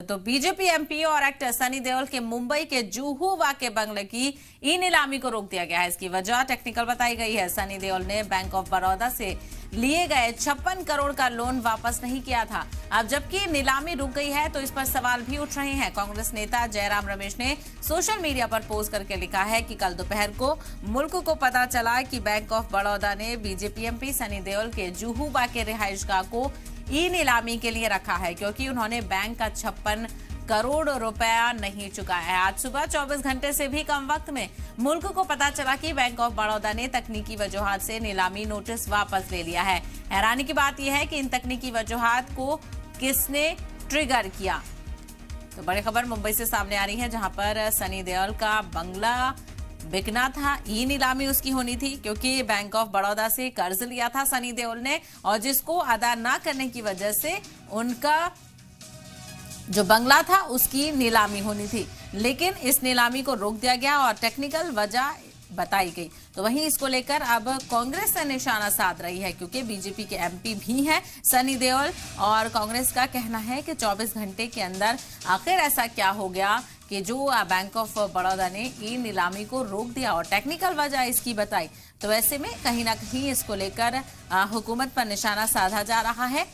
तो BJP MP और actor Sunny Deol के मुंबई के जुहू वाके बंगले की ई नीलामी को रोक दिया गया है। इसकी वजह टेक्निकल बताई गई है। सनी देओल ने बैंक ऑफ बड़ौदा से लिए गए 56 करोड़ का लोन वापस नहीं किया था। अब जबकि नीलामी रुक गई है तो इस पर सवाल भी उठ रहे हैं। कांग्रेस नेता जयराम रमेश ने सोशल मीडिया पर पोस्ट करके लिखा है कि कल दोपहर को मुल्क को पता चला कि बैंक ऑफ बड़ौदा ने बीजेपी एमपी सनी देओल के जुहू वाके रिहायशगाह को ई नीलामी के लिए रखा है, क्योंकि उन्होंने बैंक का 56 करोड़ रुपया नहीं चुकाया है। आज सुबह 24 घंटे से भी कम वक्त में मुल्क को पता चला कि बैंक ऑफ बड़ौदा ने तकनीकी वजूहात से नीलामी नोटिस वापस ले लिया है। हैरानी की बात यह है कि इन तकनीकी वजूहात को किसने ट्रिगर किया। तो बड़ी खबर मुंबई से सामने आ रही है, जहां पर सनी देओल का बंगला बिकना था। ई नीलामी उसकी होनी थी, क्योंकि बैंक ऑफ बड़ौदा से कर्ज लिया था सनी देओल ने, और जिसको अदा ना करने की वजह से उनका जो बंगला था उसकी नीलामी होनी थी। लेकिन इस नीलामी को रोक दिया गया और टेक्निकल वजह बताई गई। तो वहीं इसको लेकर अब कांग्रेस से निशाना साध रही है, क्योंकि बीजेपी के एमपी भी हैं सनी देओल, और कांग्रेस का कहना है कि 24 घंटे के अंदर आखिर ऐसा क्या हो गया कि जो बैंक ऑफ बड़ौदा ने ई नीलामी को रोक दिया और टेक्निकल वजह इसकी बताई। तो ऐसे में कहीं ना कहीं इसको लेकर हुकूमत पर निशाना साधा जा रहा है।